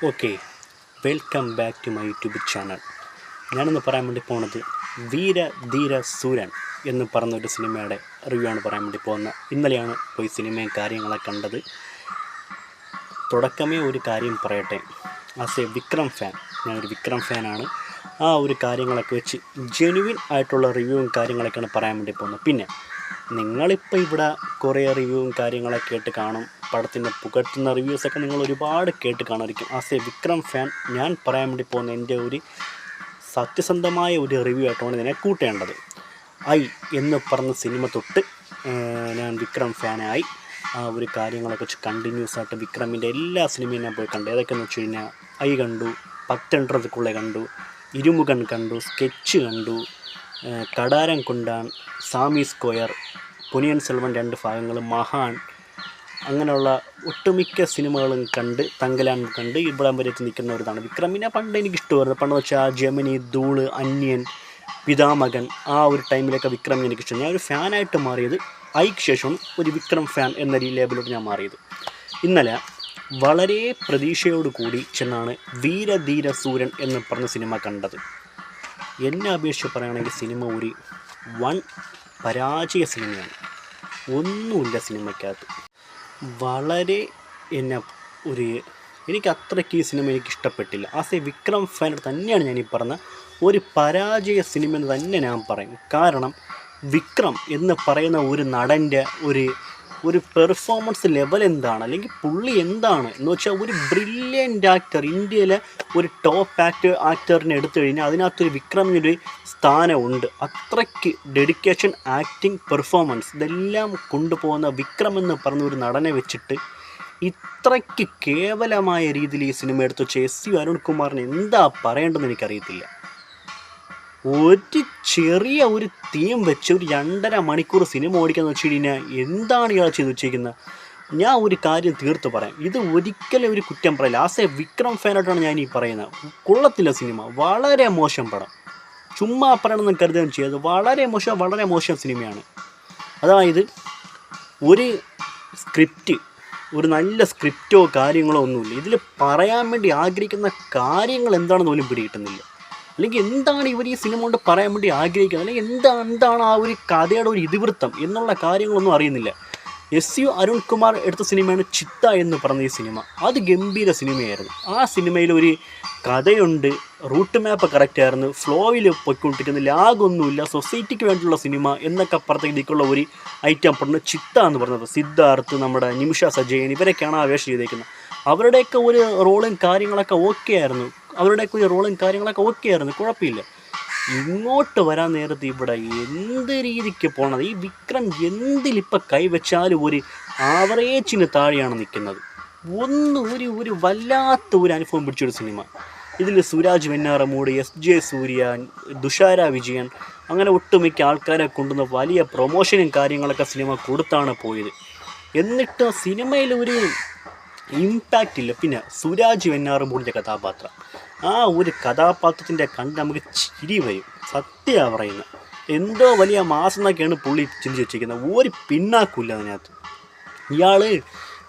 Okay, welcome back to my YouTube channel. ഞാനിന്ന് പറയാൻ വേണ്ടി പോകുന്നത് വീര ധീര സൂരൻ എന്ന് പറഞ്ഞൊരു സിനിമയുടെ റിവ്യൂ ആണ് പറയാൻ വേണ്ടി പോകുന്നത്. ഇന്നലെയാണ് പോയി സിനിമയും കാര്യങ്ങളൊക്കെ കണ്ടത്. തുടക്കമേ ഒരു കാര്യം പറയട്ടെ, ആസ് എ വിക്രം ഫാൻ, ഞാനൊരു വിക്രം ഫാനാണ്. ആ ഒരു കാര്യങ്ങളൊക്കെ വെച്ച് ജെനുവിൻ ആയിട്ടുള്ള റിവ്യൂവും കാര്യങ്ങളൊക്കെയാണ് പറയാൻ വേണ്ടി പോകുന്നത്. പിന്നെ നിങ്ങളിപ്പോൾ ഇവിടെ കുറേ റിവ്യൂവും കാര്യങ്ങളൊക്കെ കേട്ട് കാണും, പടത്തിൻ്റെ പുകഴ്ത്തുന്ന റിവ്യൂസൊക്കെ നിങ്ങൾ ഒരുപാട് കേട്ട് കാണുമായിരിക്കും. ആസ് എ വിക്രം ഫാൻ ഞാൻ പറയാൻ വേണ്ടി പോകുന്ന എൻ്റെ ഒരു സത്യസന്ധമായ ഒരു റിവ്യൂ ആയിട്ടാണ് ഇതിനെ കൂട്ടേണ്ടത്. ഐ എന്ന് പറഞ്ഞ സിനിമ തൊട്ട് ഞാൻ വിക്രം ഫാനായി. ആ ഒരു കാര്യങ്ങളൊക്കെ വെച്ച് കണ്ടിന്യൂസ് ആയിട്ട് വിക്രമിൻ്റെ എല്ലാ സിനിമയും ഞാൻ പോയി കണ്ടു. ഏതൊക്കെയെന്ന് വെച്ച് കഴിഞ്ഞാൽ ഐ കണ്ടു, 10 കണ്ടു, ഇരുമുഖൻ കണ്ടു, സ്കെച്ച് കണ്ടു, കടാരം കൊണ്ടാൻ, സാമി സ്ക്വയർ, പൊന്നിയിൻ സെൽവൻ 2 ഭാഗങ്ങൾ, മഹാൻ, അങ്ങനെയുള്ള ഒട്ടുമിക്ക സിനിമകളും കണ്ട് തങ്കലാൻ കണ്ട് ഇവിടം വരെ എത്തി നിൽക്കുന്ന ഒരിതാണ്. വിക്രമിനെ പണ്ട് എനിക്കിഷ്ടമായിരുന്നു. പണ്ട് വെച്ചാൽ ജെമിനി, ധൂള്, അന്യൻ, പിതാമകൻ, ആ ഒരു ടൈമിലൊക്കെ വിക്രമിനെ എനിക്കിഷ്ടം. ഞാൻ ഒരു ഫാനായിട്ട് മാറിയത് ഐക്ക് ശേഷം ഒരു വിക്രം ഫാൻ എന്ന ലേബിലോട്ട് ഞാൻ മാറിയത്. ഇന്നലെ വളരെ പ്രതീക്ഷയോടുകൂടി ചെന്നാണ് വീരധീര സൂരൻ എന്ന് പറഞ്ഞ സിനിമ കണ്ടത്. എന്നെ അപേക്ഷിച്ച് പറയുകയാണെങ്കിൽ സിനിമ ഒരു പരാജയ സിനിമയാണ്. ഒന്നുമില്ല സിനിമയ്ക്കകത്ത്. വളരെ എനിക്ക് അത്രയ്ക്ക് ഈ സിനിമ എനിക്ക് ഇഷ്ടപ്പെട്ടില്ല. ആസ് എ വിക്രം ഫാൻ തന്നെയാണ് ഞാൻ ഈ പറഞ്ഞ ഒരു പരാജയ സിനിമ എന്ന് തന്നെ ഞാൻ പറയും. കാരണം വിക്രം എന്ന് പറയുന്ന ഒരു നടൻ്റെ ഒരു പെർഫോമൻസ് ലെവൽ എന്താണ്, അല്ലെങ്കിൽ പുള്ളി എന്താണ് എന്ന് വെച്ചാൽ ഒരു ബ്രില്യൻ്റ് ആക്ടർ, ഇന്ത്യയിലെ ഒരു ടോപ്പ് ആക്ടറിനെ എടുത്തു കഴിഞ്ഞാൽ അതിനകത്തൊരു വിക്രമിനൊരു സ്ഥാനമുണ്ട്. അത്രയ്ക്ക് ഡെഡിക്കേഷൻ, ആക്ടിങ്, പെർഫോമൻസ് ഇതെല്ലാം കൊണ്ടുപോകുന്ന വിക്രം എന്ന് പറഞ്ഞ ഒരു നടനെ വെച്ചിട്ട് ഇത്രയ്ക്ക് കേവലമായ രീതിയിൽ ഈ സിനിമ എടുത്തു വെച്ച എസ് അരുൺകുമാറിന് എന്താ പറയേണ്ടതെന്ന് എനിക്കറിയത്തില്ല. ഒരു ചെറിയ ഒരു തീം വെച്ച് ഒരു 2.5 മണിക്കൂർ സിനിമ ഓടിക്കാന്ന് വെച്ച് കഴിഞ്ഞാൽ എന്താണ് ഇയാൾ ചെയ്ത് വെച്ചിരിക്കുന്നത്? ഞാൻ ഒരു കാര്യം തീർത്ത് പറയാം, ഇത് ഒരിക്കലും ഒരു കുറ്റം പറയില്ല. ആസ് എ വിക്രം ഫാനായിട്ടാണ് ഞാൻ ഈ പറയുന്നത്. കൊള്ളത്തില്ല സിനിമ, വളരെ മോശം പടം. ചുമ്മാ പറയണമെന്ന് കരുതുകയും ചെയ്തത് വളരെ മോശം സിനിമയാണ്. അതായത് ഒരു സ്ക്രിപ്റ്റ്, ഒരു നല്ല സ്ക്രിപ്റ്റോ കാര്യങ്ങളോ ഒന്നുമില്ല. ഇതിൽ പറയാൻ വേണ്ടി ആഗ്രഹിക്കുന്ന കാര്യങ്ങൾ എന്താണെന്ന് പോലും പിടികിട്ടുന്നില്ല. അല്ലെങ്കിൽ എന്താണ് ഇവർ ഈ സിനിമ കൊണ്ട് പറയാൻ വേണ്ടി ആഗ്രഹിക്കുന്നത്, അല്ലെങ്കിൽ എന്താണ് ആ ഒരു കഥയുടെ ഒരു ഇതിവൃത്തം എന്നുള്ള കാര്യങ്ങളൊന്നും അറിയുന്നില്ല. എസ് അരുൺകുമാർ എടുത്ത സിനിമയാണ് ചിത്ത എന്ന് പറഞ്ഞ ഈ സിനിമ. അത് ഗംഭീര സിനിമയായിരുന്നു. ആ സിനിമയിൽ ഒരു കഥയുണ്ട്, റൂട്ട് മാപ്പ് കറക്റ്റായിരുന്നു, ഫ്ലോയിൽ പോയിക്കൊണ്ടിരിക്കുന്ന ലാഗൊന്നുമില്ല, സൊസൈറ്റിക്ക് വേണ്ടിയുള്ള സിനിമ എന്നൊക്കെ പറഞ്ഞതിലേക്കുള്ള ഒരു ഐറ്റം പറഞ്ഞു ചിത്ത എന്ന് പറഞ്ഞത്. സിദ്ധാർത്ഥ്, നമ്മുടെ നിമിഷ സജയൻ, ഇവരൊക്കെയാണ് ആ വേഷം ചെയ്തേക്കുന്നത്. അവരുടെയൊക്കെ ഒരു റോളും കാര്യങ്ങളൊക്കെ ഓക്കെ ആയിരുന്നു. കുഴപ്പമില്ല. ഇങ്ങോട്ട് വരാൻ നേരത്ത് ഇവിടെ എന്ത് രീതിക്ക് പോകണത്, ഈ വിക്രം എന്തിലിപ്പോൾ കൈവച്ചാലും ഒരു ആവറേജിന് താഴെയാണ് നിൽക്കുന്നത്. ഒരു വല്ലാത്ത ഒരു അനുഭവം പിടിച്ചൊരു സിനിമ. ഇതിൽ സുരാജ് വെഞ്ഞാറമൂട്, SJ സൂര്യ, തുഷാര വിജയൻ, അങ്ങനെ ഒട്ടുമിക്ക ആൾക്കാരെ കൊണ്ടുവന്ന വലിയ പ്രൊമോഷനും കാര്യങ്ങളൊക്കെ സിനിമ കൊടുത്താണ് പോയത്. എന്നിട്ട് സിനിമയിൽ ഒരു ഇമ്പാക്റ്റ് ഇല്ല. പിന്നെ സുരാജ് വെഞ്ഞാറമൂടിൻ്റെ കഥാപാത്രം, ആ ഒരു കഥാപാത്രത്തിൻ്റെ കണ്ട് നമുക്ക് ചിരി വരും. സത്യമാണ് പറയുന്നത്. എന്തോ വലിയ മാസം എന്നൊക്കെയാണ് പുള്ളി ചിന്തിച്ച് വെച്ചിരിക്കുന്നത്. ഒരു പിന്നാക്കില്ല അതിനകത്ത്. ഇയാൾ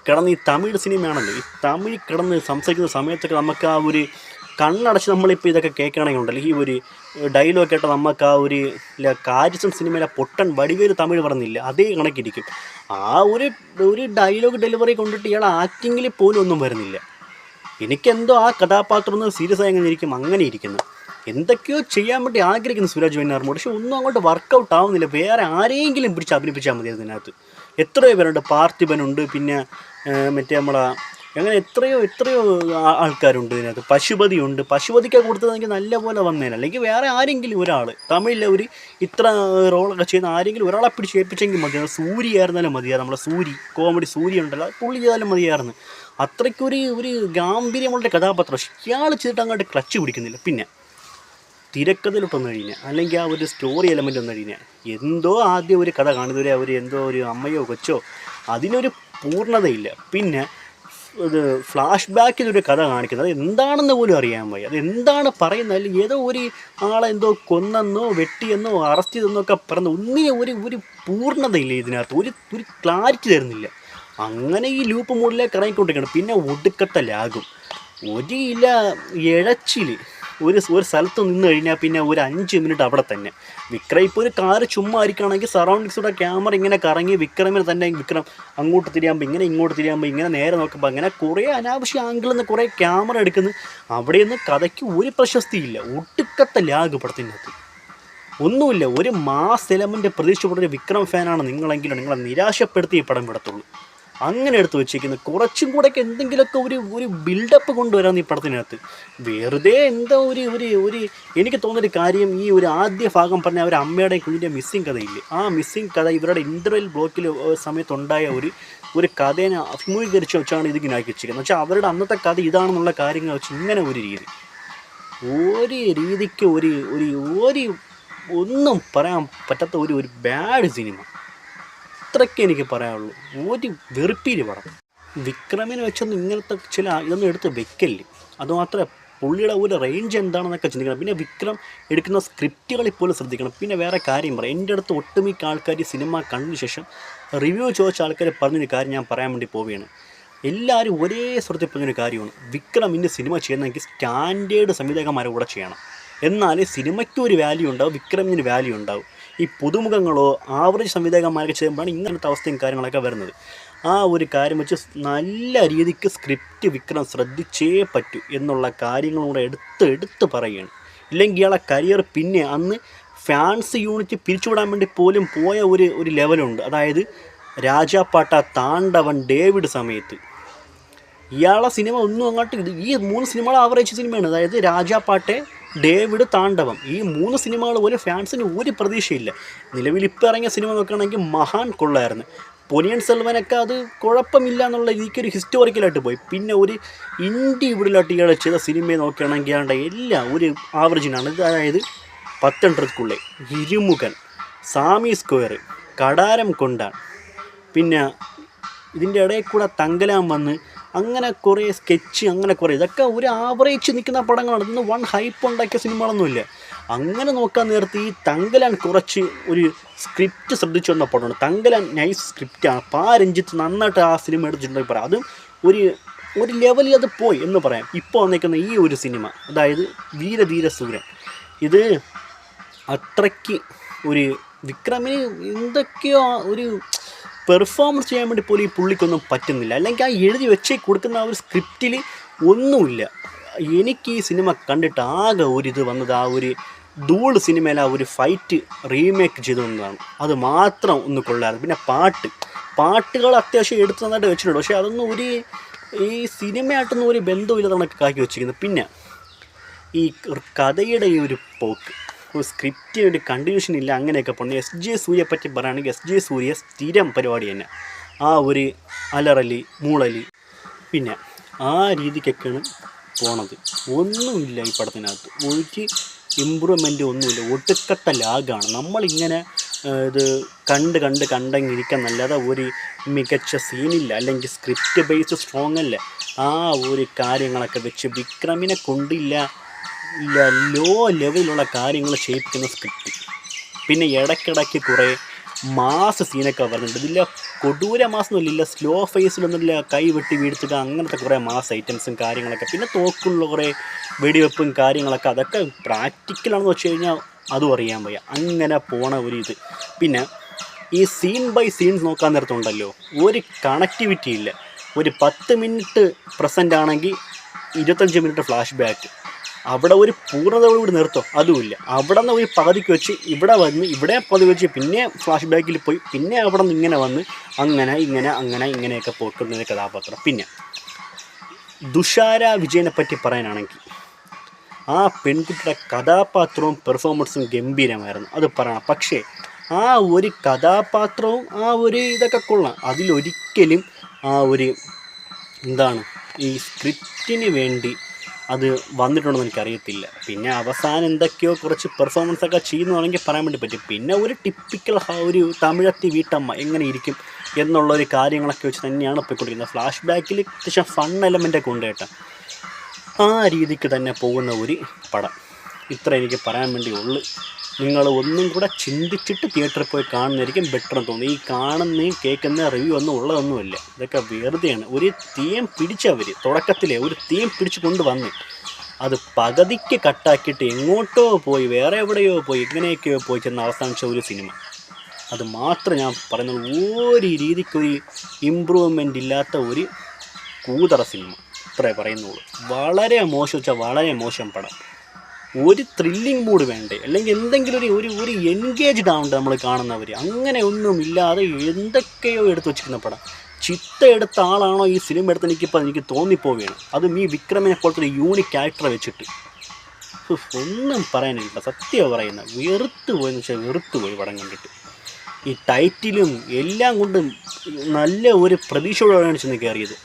കിടന്ന് ഈ തമിഴ് സിനിമയാണല്ലോ, ഈ തമിഴ് കിടന്ന് സംസാരിക്കുന്ന സമയത്തൊക്കെ നമുക്ക് ആ ഒരു കണ്ണടച്ച് നമ്മളിപ്പോൾ ഇതൊക്കെ കേൾക്കുകയാണെങ്കിൽ ഉണ്ടല്ലോ, ഈ ഒരു ഡയലോഗ് കേട്ടാൽ നമുക്ക് ആ ഒരു കാര്യസം സിനിമയിലെ പൊട്ടൻ വടിവേല് തമിഴ് പറഞ്ഞില്ല, അതേ കണക്കിരിക്കും. ആ ഒരു ഡയലോഗ് ഡെലിവറി കൊണ്ടിട്ട് ഇയാൾ ആക്ടിങ്ങിൽ പോലും ഒന്നും വരുന്നില്ല. എനിക്കെന്തോ ആ കഥാപാത്രം ഒന്ന് സീരിയസ് ആയി അങ്ങനെ ഇരിക്കുന്നു. എന്തൊക്കെയോ ചെയ്യാൻ വേണ്ടി ആഗ്രഹിക്കുന്നു സുരാജ് വെഞ്ഞാറമൂട്, പക്ഷെ ഒന്നും അങ്ങോട്ട് വർക്കൗട്ട് ആവുന്നില്ല. വേറെ ആരെങ്കിലും പിടിച്ച് അഭിനയിപ്പിച്ചാൽ മതി അതിനകത്ത്. എത്രയോ പേരുണ്ട്, പാർത്ഥിപനുണ്ട്, പിന്നെ മറ്റേ അങ്ങനെ എത്രയോ ആൾക്കാരുണ്ട് ഇതിനകത്ത്. പശുപതിയുണ്ട്. പശുപതിക്ക് കൊടുത്തതെങ്കിൽ നല്ലപോലെ വന്നേനെ. അല്ലെങ്കിൽ വേറെ ആരെങ്കിലും ഒരാൾ തമിഴിലെ ഇത്ര റോളൊക്കെ ചെയ്യുന്ന ആരെങ്കിലും ഒരാളെ പിടിച്ച് ഏൽപ്പിച്ചെങ്കിൽ മതിയായിരുന്നു. സൂര്യ ആയിരുന്നാലും മതിയായിരുന്നു. നമ്മളെ കോമഡി സൂര്യ ഉണ്ടല്ലോ, പുള്ളി ചെയ്താലും മതിയായിരുന്നു. അത്രയ്ക്കൊരു ഗാംഭീര്യമുള്ള കഥാപാത്രം. ഇയാൾ ചെയ്തിട്ട് അങ്ങോട്ട് ക്ലച്ച് പിടിക്കുന്നില്ല. പിന്നെ തിരക്കഥയിലോട്ടൊന്നു കഴിഞ്ഞാൽ, അല്ലെങ്കിൽ ആ ഒരു സ്റ്റോറി എലമെൻ്റ് ഒന്ന് കഴിഞ്ഞാൽ, എന്തോ ആദ്യം ഒരു കഥ കാണുന്നവരെ എന്തോ ഒരു അമ്മയോ കൊച്ചോ, അതിനൊരു പൂർണ്ണതയില്ല. പിന്നെ ഇത് ഫ്ലാഷ് ബാക്കിലൊരു കഥ കാണിക്കുന്നത് എന്താണെന്ന് പോലും അറിയാൻ വയ്യ. അത് എന്താണ് പറയുന്നത്, അല്ലെങ്കിൽ ഏതോ ഒരു ആളെ എന്തോ കൊന്നെന്നോ വെട്ടിയെന്നോ അറസ്റ്റ് ചെയ്തെന്നൊക്കെ പറഞ്ഞ് ഒന്നിനും ഒരു പൂർണ്ണതയില്ല ഇതിനകത്ത്. ഒരു ക്ലാരിറ്റി തരുന്നില്ല. അങ്ങനെ ഈ ലൂപ്പ് മോഡിലേക്ക് ഇറങ്ങിക്കൊണ്ടിരിക്കുകയാണ്. പിന്നെ ഒടുക്കത്തെ ലാഗും ഒരു ഇല ഇഴച്ചിൽ ഒരു സ്ഥലത്ത് നിന്ന് കഴിഞ്ഞാൽ പിന്നെ ഒരു 5 മിനിറ്റ് അവിടെ തന്നെ. വിക്രം ഇപ്പോൾ ഒരു കാറ് ചുമ്മാ ആയിരിക്കുകയാണെങ്കിൽ സറൗണ്ടിങ്സൂടെ ക്യാമറ ഇങ്ങനെ കറങ്ങി വിക്രമിന് തന്നെ വിക്രം അങ്ങോട്ട് തിരിയാകുമ്പോൾ ഇങ്ങനെ, ഇങ്ങോട്ട് തിരിയാകുമ്പോൾ ഇങ്ങനെ, നേരെ നോക്കുമ്പോൾ അങ്ങനെ കുറേ അനാവശ്യ ആംഗിളിൽ നിന്ന് കുറേ ക്യാമറ എടുക്കുന്നു. അവിടെയൊന്നും കഥയ്ക്ക് ഒരു പ്രശസ്തിയില്ല. ഒട്ടുക്കത്തെ ലാഗ് പടത്തിനകത്ത് ഒന്നുമില്ല. ഒരു മാസ് എലമെൻ്റ് പ്രതീക്ഷിച്ചപ്പെട്ടൊരു വിക്രം ഫാനാണ് നിങ്ങളെങ്കിലും നിങ്ങളെ നിരാശപ്പെടുത്തി ഈ പടം വിടത്തുള്ളൂ. അങ്ങനെ എടുത്ത് വെച്ചിരിക്കുന്നത്. കുറച്ചും കൂടെയൊക്കെ എന്തെങ്കിലുമൊക്കെ ഒരു ബിൽഡപ്പ് കൊണ്ടുവരാമെന്ന് ഈ പടത്തിനകത്ത്. വെറുതെ എന്താ ഒരു എനിക്ക് തോന്നുന്നൊരു കാര്യം, ഈ ഒരു ആദ്യ ഭാഗം പറഞ്ഞ ഒരു അമ്മയുടെയും കുഞ്ഞിൻ്റെ മിസ്സിങ് കഥയില്ലേ, ആ മിസ്സിങ് കഥ ഇവരുടെ ഇൻ്റർവെൽ ബ്ലോക്കിൽ സമയത്തുണ്ടായ ഒരു കഥേനെ അഭിമുഖീകരിച്ച് വെച്ചാണ് ഇതിങ്ങനെ ആക്കി വെച്ചിരിക്കുന്നത്. വെച്ചാൽ അവരുടെ അന്നത്തെ കഥ ഇതാണെന്നുള്ള കാര്യങ്ങൾ വെച്ച് ഇങ്ങനെ ഒരു രീതിക്ക് ഒന്നും പറയാൻ പറ്റാത്ത ഒരു ബാഡ് സിനിമ. അത്രയ്ക്ക് എനിക്ക് പറയാനുള്ളൂ. ഒരു വെറുപ്പീര് പടം. വിക്രമിനെ വെച്ചൊന്നും ഇങ്ങനത്തെ ചില ഇതൊന്നും എടുത്ത് വെക്കല്ലേ. അതുമാത്രമേ പുള്ളിയുടെ ഒരു റേഞ്ച് എന്താണെന്നൊക്കെ ചിന്തിക്കണം. പിന്നെ വിക്രം എടുക്കുന്ന സ്ക്രിപ്റ്റുകളിൽ പോലും ശ്രദ്ധിക്കണം. പിന്നെ വേറെ കാര്യം പറയാം, എൻ്റെ അടുത്ത് ഒട്ടുമിക്ക ആൾക്കാർ സിനിമ കണ്ടതിന് ശേഷം റിവ്യൂ ചോദിച്ച ആൾക്കാർ പറഞ്ഞൊരു കാര്യം ഞാൻ പറയാൻ വേണ്ടി പോവുകയാണ്. എല്ലാവരും ഒരേ സ്വരത്തിൽ പറഞ്ഞൊരു കാര്യമാണ്, വിക്രം ഇന്ന് സിനിമ ചെയ്യുന്നതെങ്കിൽ സ്റ്റാൻഡേർഡ് സംവിധായകന്മാരെ കൂടെ ചെയ്യണം. എന്നാലേ സിനിമയ്ക്കും ഒരു വാല്യൂ ഉണ്ടാവും, വിക്രമിന് വാല്യൂ ഉണ്ടാവും. ഈ പുതുമുഖങ്ങളോ ആവറേജ് സംവിധായകന്മാരൊക്കെ ചെയ്യുമ്പോഴാണ് ഇങ്ങനത്തെ അവസ്ഥയും കാര്യങ്ങളൊക്കെ വരുന്നത്. ആ ഒരു കാര്യം വെച്ച് നല്ല രീതിക്ക് സ്ക്രിപ്റ്റ് വിക്രം ശ്രദ്ധിച്ചേ പറ്റൂ എന്നുള്ള കാര്യങ്ങളൂടെ എടുത്ത് പറയുകയാണ്. ഇല്ലെങ്കിൽ ഇയാളെ കരിയർ പിന്നെ അന്ന് ഫാൻസ് യൂണിറ്റ് പിരിച്ചുവിടാൻ വേണ്ടി പോലും പോയ ഒരു ലെവലുണ്ട്. അതായത് രാജാപ്പാട്ട, താണ്ഡവൻ, ഡേവിഡ് സമയത്ത് ഇയാളെ സിനിമ ഒന്നും അങ്ങോട്ട് ഈ 3 സിനിമകൾ ആവറേജ് സിനിമയാണ്. അതായത് രാജാപ്പാട്ടെ, ഡേവിഡ്, താണ്ഡവം, ഈ 3 സിനിമകൾ ഒരു ഫാൻസിന് ഒരു പ്രതീക്ഷയില്ല. നിലവിൽ ഇപ്പോൾ ഇറങ്ങിയ സിനിമ നോക്കുകയാണെങ്കിൽ മഹാൻ കൊള്ളായിരുന്നു. പൊന്നിയിൻ സെൽവനൊക്കെ അത് കുഴപ്പമില്ല എന്നുള്ള രീതിക്കൊരു ഹിസ്റ്റോറിക്കലായിട്ട് പോയി. പിന്നെ ഒരു ഇൻഡിവിജ്വലായിട്ട് ഇയാൾ ചെയ്ത സിനിമയെ നോക്കുകയാണെങ്കിൽ ആണ്ട് എല്ലാം ഒരു ആവറേജിനാണ്. അതായത് 10 ഇരുമുഖൻ, സാമി സ്ക്വയർ, കടാരം കൊണ്ടാൻ, പിന്നെ ഇതിൻ്റെ ഇടയിൽ കൂടെ തങ്കലാൻ വന്ന്, അങ്ങനെ കുറേ സ്കെച്ച്, അങ്ങനെ കുറേ ഇതൊക്കെ ഒരു ആവറേജ് നിൽക്കുന്ന പടങ്ങളാണ്. ഇതൊന്നും വൺ ഹൈപ്പ് ഉണ്ടാക്കിയ സിനിമകളൊന്നുമില്ല. അങ്ങനെ നോക്കാൻ നേരത്ത് ഈ തങ്കലാൻ കുറച്ച് ഒരു സ്ക്രിപ്റ്റ് ശ്രദ്ധിച്ചു വന്ന പടമാണ്. തങ്കലാൻ നൈസ് സ്ക്രിപ്റ്റാണ്. രഞ്ജിത്ത് നന്നായിട്ട് ആ സിനിമ എടുത്തിട്ടുണ്ടെങ്കിൽ പറയാം. അതും ഒരു ലെവലിൽ അത് പോയി എന്ന് പറയാം. ഇപ്പോൾ വന്നിരിക്കുന്ന ഈ ഒരു സിനിമ, അതായത് വീരധീര സൂര്യൻ, ഇത് അത്രയ്ക്ക് ഒരു വിക്രമിന് എന്തൊക്കെയോ ഒരു പെർഫോമൻസ് ചെയ്യാൻ വേണ്ടി പോലും ഈ പുള്ളിക്കൊന്നും പറ്റുന്നില്ല. അല്ലെങ്കിൽ ആ എഴുതി വെച്ചേ കൊടുക്കുന്ന ആ ഒരു സ്ക്രിപ്റ്റിൽ ഒന്നുമില്ല. എനിക്ക് ഈ സിനിമ കണ്ടിട്ട് ആകെ ഒരിത് വന്നത് ആ ഒരു ധൂൾ സിനിമയിൽ ആ ഒരു ഫൈറ്റ് റീമേക്ക് ചെയ്തു വന്നതാണ്. അത് മാത്രം ഒന്ന് കൊള്ളായിരുന്നു. പിന്നെ പാട്ടുകൾ അത്യാവശ്യം എടുത്ത് നന്നായിട്ട് വെച്ചിട്ടുണ്ട്. പക്ഷേ അതൊന്നും ഈ സിനിമയായിട്ടൊന്നും ഒരു ബന്ധമില്ലാതാണ് കാക്കി വെച്ചിരിക്കുന്നത്. പിന്നെ ഈ കഥയുടെ ഈ ഒരു പോക്ക്, ഒരു സ്ക്രിപ്റ്റിന് ഒരു കണ്ടിന്യൂഷൻ ഇല്ല, അങ്ങനെയൊക്കെ പറഞ്ഞു. SJ സൂര്യയെ പറ്റി പറയുകയാണെങ്കിൽ SJ സൂര്യ സ്ഥിരം പരിപാടി തന്നെ. ആ ഒരു അലറലി മൂളലി, പിന്നെ ആ രീതിക്കൊക്കെയാണ് പോണത്. ഒന്നുമില്ല ഈ പടത്തിനകത്ത്, ഒരു ഇമ്പ്രൂവ്മെൻറ്റ് ഒന്നുമില്ല. ഒടുക്കത്തെ ലാഗാണ്. നമ്മളിങ്ങനെ ഇത് കണ്ടിരിക്കാൻ നല്ലത് ഒരു മികച്ച സീനില്ല, അല്ലെങ്കിൽ സ്ക്രിപ്റ്റ് ബേസ് സ്ട്രോങ് അല്ല. ആ ഒരു കാര്യങ്ങളൊക്കെ വെച്ച് വിക്രമിനെ കൊണ്ടില്ല ലോ ലെവലിലുള്ള കാര്യങ്ങൾ ചെയ്യിപ്പിക്കുന്ന സ്ക്രിപ്റ്റ്. പിന്നെ ഇടയ്ക്കിടയ്ക്ക് കുറേ മാസ് സീനൊക്കെ വരുന്നുണ്ട്. ഇതില്ല കൊടൂര മാസമൊന്നുമില്ല, സ്ലോ ഫേസിലൊന്നുമില്ല, കൈ വെട്ടി വീഴ്ത്തുക, അങ്ങനത്തെ കുറേ മാസ് ഐറ്റംസും കാര്യങ്ങളൊക്കെ. പിന്നെ തോക്കുള്ള കുറേ വെടിവെപ്പും കാര്യങ്ങളൊക്കെ, അതൊക്കെ പ്രാക്ടിക്കലാണെന്ന് വെച്ച് കഴിഞ്ഞാൽ അതും അറിയാൻ വയ്യ. അങ്ങനെ പോണ ഇത്. പിന്നെ ഈ സീൻ ബൈ സീൻസ് നോക്കാൻ നേരത്തുണ്ടല്ലോ, ഒരു കണക്ടിവിറ്റി ഇല്ല. ഒരു 10 മിനിറ്റ് പ്രസൻ്റ് ആണെങ്കിൽ 25 മിനിറ്റ് ഫ്ലാഷ് ബാക്ക്. അവിടെ ഒരു പൂർണ്ണതയോടുകൂടി നിർത്തോ, അതുമില്ല. അവിടെ നിന്ന് ഒരു പകുതിക്ക് വെച്ച് ഇവിടെ വന്ന്, ഇവിടെ പകുതി വെച്ച് പിന്നെ ഫ്ലാഷ് ബാക്കിൽ പോയി, പിന്നെ അവിടെ നിന്ന് ഇങ്ങനെ വന്ന് ഇങ്ങനെയൊക്കെ പോക്കുന്ന കഥാപാത്രം. പിന്നെ തുഷാര വിജയനെ പറ്റി പറയാനാണെങ്കിൽ ആ പെൺകുട്ടിയുടെ കഥാപാത്രവും പെർഫോമൻസും ഗംഭീരമായിരുന്നു, അത് പറയണം. പക്ഷേ ആ ഒരു കഥാപാത്രവും ആ ഒരു ഇതൊക്കെ കൊള്ളാം. അതിലൊരിക്കലും ആ ഒരു ഈ സ്ക്രിപ്റ്റിന് വേണ്ടി അത് വന്നിട്ടുണ്ടെന്ന് എനിക്കറിയത്തില്ല. പിന്നെ അവസാനം എന്തൊക്കെയോ കുറച്ച് പെർഫോമൻസൊക്കെ ചെയ്യുന്നതാണെങ്കിൽ പറയാൻ വേണ്ടി പറ്റും. പിന്നെ ഒരു ടിപ്പിക്കൽ ഒരു തമിഴത്തി വീട്ടമ്മ എങ്ങനെ ഇരിക്കും എന്നുള്ളൊരു കാര്യങ്ങളൊക്കെ വെച്ച് തന്നെയാണ് പോയിക്കൊണ്ടിരിക്കുന്നത്. ഫ്ലാഷ് ബാക്കിൽ അത്യാവശ്യം ഫൺ എലമെൻ്റൊക്കെ ഉണ്ട് കേട്ടോ. ആ രീതിക്ക് തന്നെ പോകുന്ന ഒരു പടം. ഇത്ര എനിക്ക് പറയാൻ വേണ്ടി ഉള്ളു. നിങ്ങൾ ഒന്നും കൂടെ ചിന്തിച്ചിട്ട് തിയേറ്ററിൽ പോയി കാണുന്നതായിരിക്കും ബെറ്റർ എന്ന് തോന്നുന്നു. ഈ കാണുന്നതും കേൾക്കുന്ന റിവ്യൂ ഒന്നും ഉള്ളതൊന്നുമില്ല. ഇതൊക്കെ വെറുതെയാണ്. ഒരു തീം പിടിച്ചവർ തുടക്കത്തിലെ ഒരു തീം പിടിച്ച് കൊണ്ടുവന്ന് അത് പകുതിക്ക് കട്ടാക്കിയിട്ട് എങ്ങോട്ടോ പോയി വേറെ എവിടെയോ പോയി എങ്ങനെയൊക്കെയോ പോയി ചെന്ന് അവസാനിച്ച ഒരു സിനിമ. അത് മാത്രം ഞാൻ പറയുന്നത്. ഒരു രീതിക്കൊരു ഇമ്പ്രൂവ്മെൻ്റ് ഇല്ലാത്ത ഒരു കൂതറ സിനിമ, ഇത്രേ പറയുന്നുള്ളൂ. വളരെ മോശം വെച്ചാൽ വളരെ മോശം പടം. ഒരു ത്രില്ലിംഗ് മൂഡ് വേണ്ടേ, അല്ലെങ്കിൽ എന്തെങ്കിലും ഒരു എൻഗേജ്ഡ് ആവണ്ടേ നമ്മൾ കാണുന്നവർ. അങ്ങനെ ഒന്നും ഇല്ലാതെ എന്തൊക്കെയോ എടുത്ത് വെച്ചിരിക്കുന്ന പടം. ചിത്ത എടുത്ത ആളാണോ ഈ സിനിമ എടുത്ത് എനിക്ക് തോന്നിപ്പോവുകയാണ്. അതും ഈ വിക്രമിനെ പോലത്തെ ഒരു യൂണിക് ക്യാരക്ടറെ വെച്ചിട്ട് ഒന്നും പറയാനില്ല. സത്യം പറയുന്നത്, വെറുത്ത് പോയെന്ന് വെച്ചാൽ വെറുത്ത് പോയി പടം കണ്ടിട്ട്. ഈ ടൈറ്റിലും എല്ലാം കൊണ്ടും നല്ല ഒരു പ്രതീക്ഷയോടെയാണ് ചെന്ന് കയറിയത്.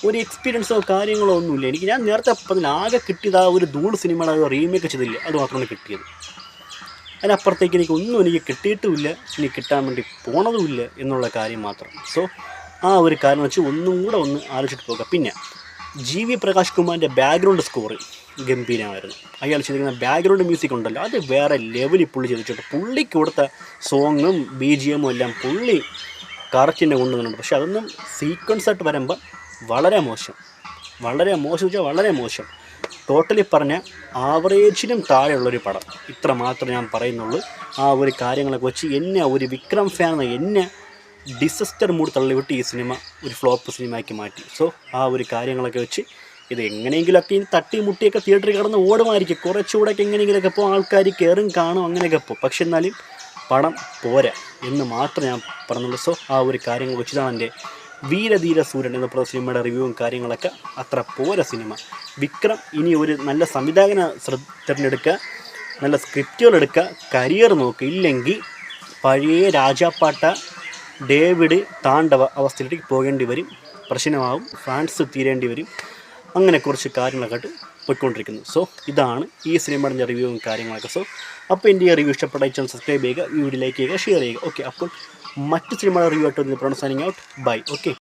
ഒരു എക്സ്പീരിയൻസോ കാര്യങ്ങളോ ഒന്നുമില്ല എനിക്ക്. ഞാൻ നേരത്തെ ആകെ കിട്ടിയത് ആ ഒരു ധൂൾ സിനിമയുടെ റീമേക്ക് ചെയ്തില്ല, അത് മാത്രമാണ് കിട്ടിയത്. അതിനപ്പുറത്തേക്ക് എനിക്ക് കിട്ടിയിട്ടുമില്ല, ഇനി കിട്ടാൻ വേണ്ടി പോണതുമില്ല എന്നുള്ള കാര്യം മാത്രം. സോ ആ ഒരു കാര്യം വെച്ച് ഒന്നും കൂടെ ഒന്ന് ആലോചിച്ചിട്ട് പോകാം. പിന്നെ GV പ്രകാശ് കുമാറിൻ്റെ ബാക്ക്ഗ്രൗണ്ട് സ്കോറ് ഗംഭീരമായിരുന്നു. അയാൾ ചെയ്തിരിക്കുന്ന ബാക്ക്ഗ്രൗണ്ട് മ്യൂസിക് ഉണ്ടല്ലോ, അത് വേറെ ലെവലിൽ പുള്ളി ചെയ്തിട്ടുണ്ട്. പുള്ളിക്ക് കൊടുത്ത സോങ്ങും BGM എല്ലാം പുള്ളി കറക്റ്റിൻ്റെ കൊണ്ടുവന്നുണ്ട്. പക്ഷെ അതൊന്നും സീക്വൻസായിട്ട് വരുമ്പോൾ വളരെ മോശം വെച്ചാൽ വളരെ മോശം. ടോട്ടലി പറഞ്ഞ ആവറേജിനും താഴെയുള്ളൊരു പടം. ഇത്ര മാത്രമേ ഞാൻ പറയുന്നുള്ളൂ. ആ ഒരു കാര്യങ്ങളൊക്കെ വെച്ച് എന്നെ ഒരു വിക്രം ഫാൻ എന്നെ ഡിസസ്റ്റർ മൂഡ് തള്ളിവിട്ട് ഈ സിനിമ ഒരു ഫ്ലോപ്പ് സിനിമയാക്കി മാറ്റി. സോ ആ ഒരു കാര്യങ്ങളൊക്കെ വെച്ച് ഇത് എങ്ങനെയെങ്കിലുമൊക്കെ ഇനി തട്ടി മുട്ടിയൊക്കെ തിയേറ്ററിൽ കിടന്ന് ഓടുമായിരിക്കും. കുറച്ചുകൂടെയൊക്കെ എങ്ങനെയെങ്കിലുമൊക്കെ ഇപ്പോൾ ആൾക്കാർ കയറും കാണും അങ്ങനെയൊക്കെ പോകും. പക്ഷെ എന്നാലും പടം പോരാ എന്ന് മാത്രമേ ഞാൻ പറഞ്ഞുള്ളൂ. സോ ആ ഒരു കാര്യങ്ങൾ വെച്ചിട്ടാണ് എൻ്റെ വീരധീര സൂര്യൻ എന്ന സിനിമയുടെ റിവ്യൂവും കാര്യങ്ങളൊക്കെ. അത്ര പോര സിനിമ. വിക്രം ഇനി ഒരു നല്ല സംവിധായകനെ തിരഞ്ഞെടുക്കുക, നല്ല സ്ക്രിപ്റ്റുകൾ എടുക്കുക, കരിയർ നോക്കുക. ഇല്ലെങ്കിൽ പഴയ രാജാപ്പാട്ട ഡേവിഡ് താണ്ഡവ അവസ്ഥയിലേക്ക് പോകേണ്ടി വരും. പ്രശ്നമാവും, ഫാൻസ് തീരേണ്ടി വരും. അങ്ങനെ കുറച്ച് കാര്യങ്ങളൊക്കെ ആയിട്ട് പോയിക്കൊണ്ടിരിക്കുന്നു. സോ ഇതാണ് ഈ സിനിമയുടെ റിവ്യൂവും കാര്യങ്ങളൊക്കെ. സോ അപ്പോൾ എൻ്റെ ഈ റിവ്യൂ ഇഷ്ടപ്പെട്ട ചാനൽ സബ്സ്ക്രൈബ് ചെയ്യുക, വീഡിയോ ലൈക്ക് ചെയ്യുക, ഷെയർ ചെയ്യുക. ഓക്കെ, അപ്പോൾ മറ്റ് സിനിമയുടെ റിവ്യൂ ആയിട്ട് സൈനിങ് ഔട്ട്. ബൈ. ഓക്കെ.